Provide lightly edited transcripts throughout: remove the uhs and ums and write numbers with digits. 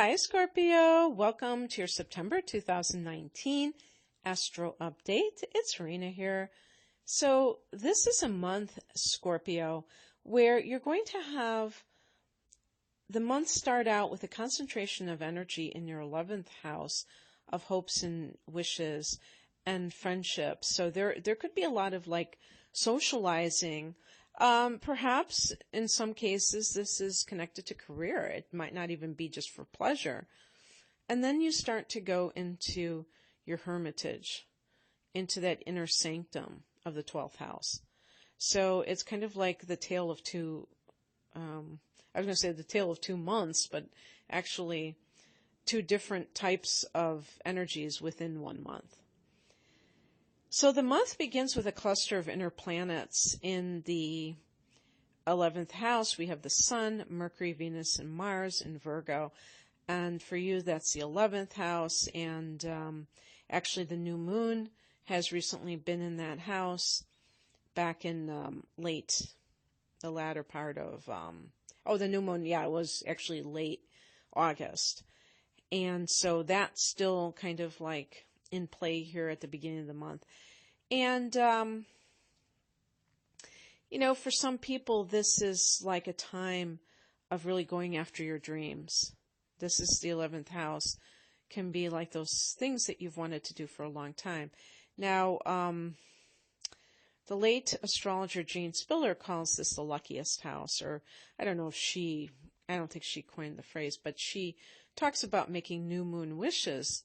Hi, Scorpio. Welcome to your September 2019 Astro Update. It's Rena here. So this is a month, Scorpio, where you're going to have the month start out with a concentration of energy in your 11th house of hopes and wishes and friendships. So there could be a lot of socializing. Perhaps in some cases this is connected to career. It might not even be just for pleasure. And then you start to go into your hermitage, into that inner sanctum of the 12th house. So it's kind of like the tale of two, I was going to say the tale of 2 months, but actually two different types of energies within 1 month. So the month begins with a cluster of inner planets. In the 11th house, we have the Sun, Mercury, Venus, and Mars in Virgo. And for you, that's the 11th house. And actually, the new moon has recently been in that house back in the latter part of, the new moon, it was actually late August. And so that's still kind of like in play here at the beginning of the month. And, for some people, this is like a time of really going after your dreams. This is the 11th house, can be like those things that you've wanted to do for a long time. Now, the late astrologer Jane Spiller calls this the luckiest house, or I don't think she coined the phrase, but she talks about making new moon wishes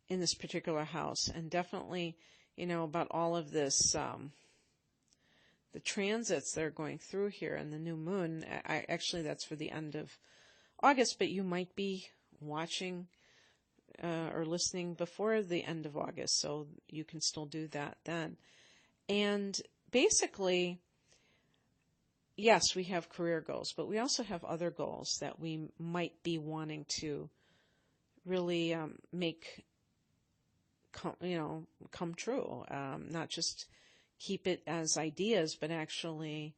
in this particular house, and definitely, about all of this, the transits that are going through here and the new moon. Actually, that's for the end of August, but you might be watching or listening before the end of August, so you can still do that then. And basically, yes, we have career goals, but we also have other goals that we might be wanting to really make come true. Not just keep it as ideas, but actually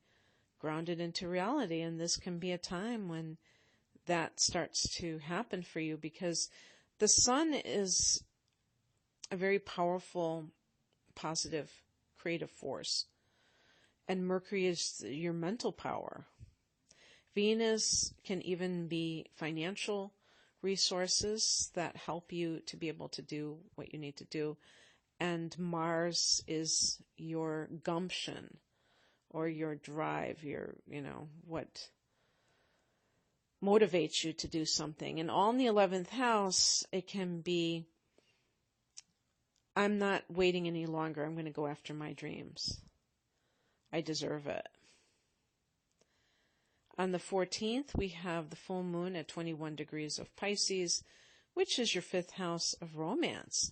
ground it into reality. And this can be a time when that starts to happen for you, because the Sun is a very powerful, positive, creative force. And Mercury is your mental power. Venus can even be financial resources that help you to be able to do what you need to do. And Mars is your gumption or your drive, what motivates you to do something. And all in the 11th house, it can be, I'm not waiting any longer. I'm going to go after my dreams. I deserve it. On the 14th, we have the full moon at 21 degrees of Pisces, which is your 5th house of romance.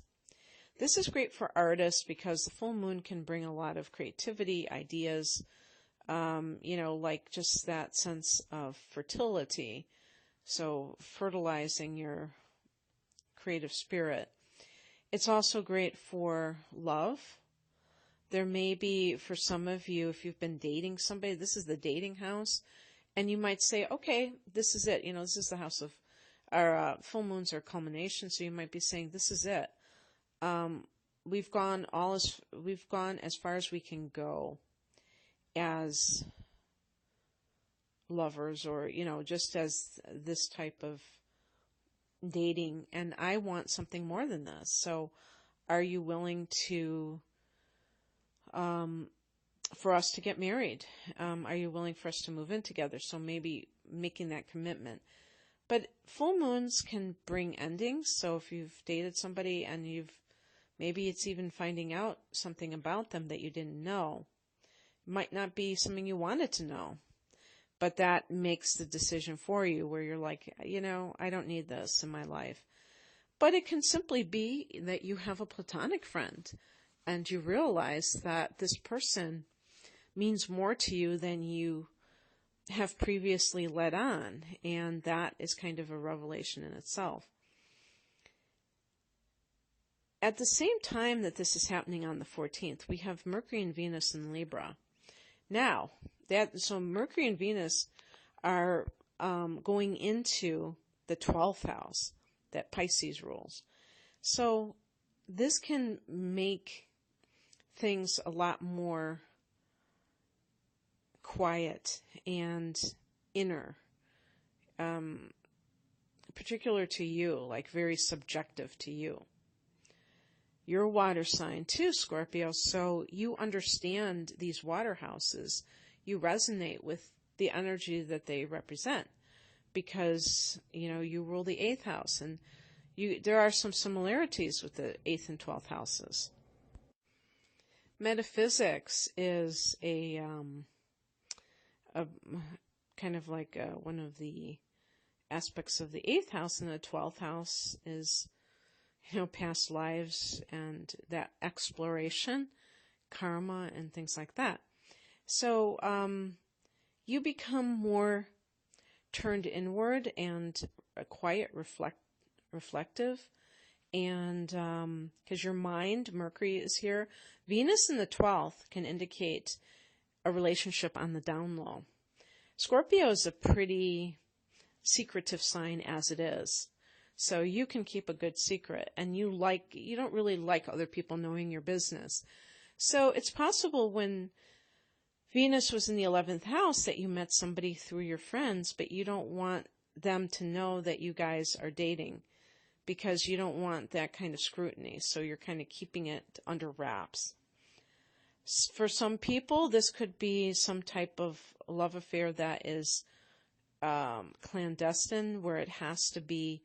This is great for artists because the full moon can bring a lot of creativity, ideas, like just that sense of fertility. So fertilizing your creative spirit. It's also great for love. There may be, for some of you, if you've been dating somebody, this is the dating house. And you might say, okay, this is it. This is the house of our full moons are culmination. So you might be saying, this is it. We've gone as far as we can go as lovers, or, just as this type of dating. And I want something more than this. So are you willing to, for us to get married? Are you willing for us to move in together? So maybe making that commitment. But full moons can bring endings. So if you've dated somebody and maybe it's even finding out something about them that you didn't know. It might not be something you wanted to know, but that makes the decision for you where you're like, I don't need this in my life. But it can simply be that you have a platonic friend and you realize that this person means more to you than you have previously let on. And that is kind of a revelation in itself. At the same time that this is happening on the 14th, we have Mercury and Venus in Libra. Now, so Mercury and Venus are going into the 12th house that Pisces rules. So this can make things a lot more quiet and inner, particular to you, like very subjective to you. You're a water sign too, Scorpio, so you understand these water houses. You resonate with the energy that they represent because, you rule the 8th house, and there are some similarities with the 8th and 12th houses. Metaphysics is a kind of like one of the aspects of the 8th house, and the 12th house is, past lives and that exploration, karma, and things like that. So you become more turned inward and quiet, reflective, and because your mind, Mercury is here. Venus in the 12th can indicate a relationship on the down low. Scorpio is a pretty secretive sign as it is. So you can keep a good secret, and you don't really like other people knowing your business. So it's possible when Venus was in the 11th house that you met somebody through your friends, but you don't want them to know that you guys are dating because you don't want that kind of scrutiny. So you're kind of keeping it under wraps. For some people, this could be some type of love affair that is clandestine, where it has to be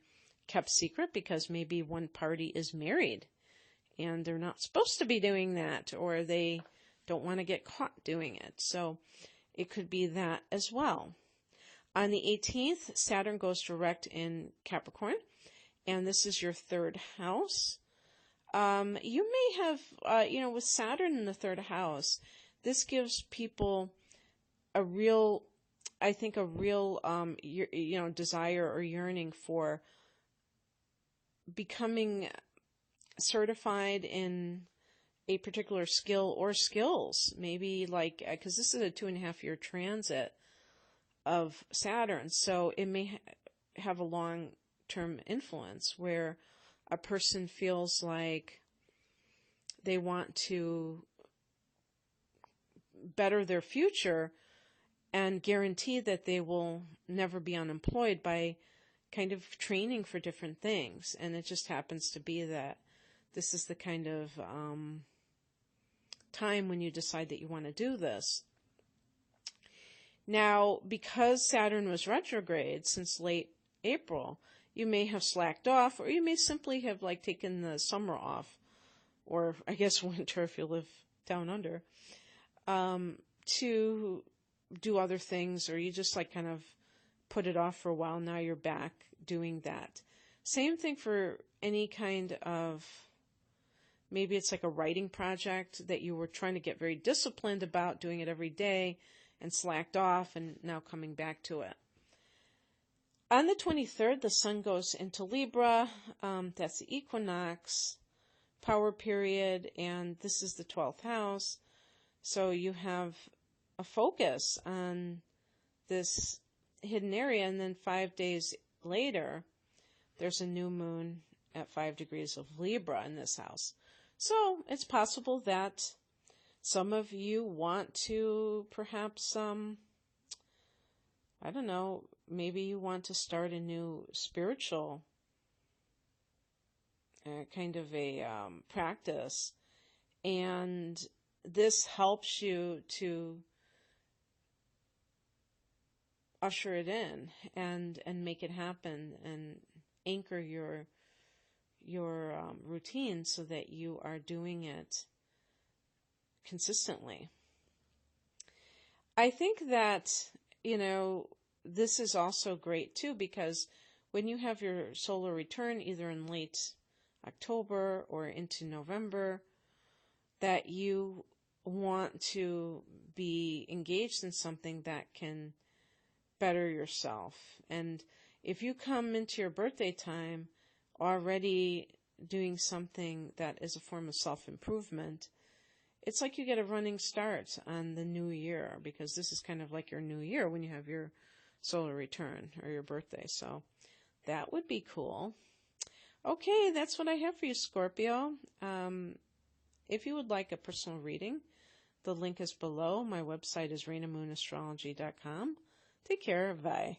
kept secret because maybe one party is married and they're not supposed to be doing that, or they don't want to get caught doing it. So it could be that as well. On the 18th, Saturn goes direct in Capricorn, and this is your 3rd house. You may have, with Saturn in the 3rd house, this gives people a real desire or yearning for becoming certified in a particular skill or skills. Maybe because this is a 2.5-year transit of Saturn, so it may have a long-term influence where a person feels like they want to better their future and guarantee that they will never be unemployed by kind of training for different things. And it just happens to be that this is the kind of time when you decide that you want to do this. Now, because Saturn was retrograde since late April, you may have slacked off, or you may simply have taken the summer off, or I guess winter if you live down under, to do other things, or you just kind of put it off for a while. Now you're back doing that. Same thing for any kind of, maybe it's like a writing project that you were trying to get very disciplined about, doing it every day, and slacked off, and now coming back to it. On the 23rd, the sun goes into Libra. That's the equinox power period, and this is the 12th house. So you have a focus on this hidden area, and then 5 days later, there's a new moon at 5 degrees of Libra in this house. So it's possible that some of you want to perhaps, maybe you want to start a new spiritual kind of a practice, and this helps you to usher it in and make it happen and anchor your routine so that you are doing it consistently. I think that, this is also great too, because when you have your solar return either in late October or into November, that you want to be engaged in something that can better yourself. And if you come into your birthday time already doing something that is a form of self-improvement, it's like you get a running start on the new year, because this is kind of like your new year when you have your solar return or your birthday. So That would be cool. Okay, that's what I have for you, Scorpio. If you would like a personal reading, the link is below. My website is renamoonastrology.com. Take care. Bye.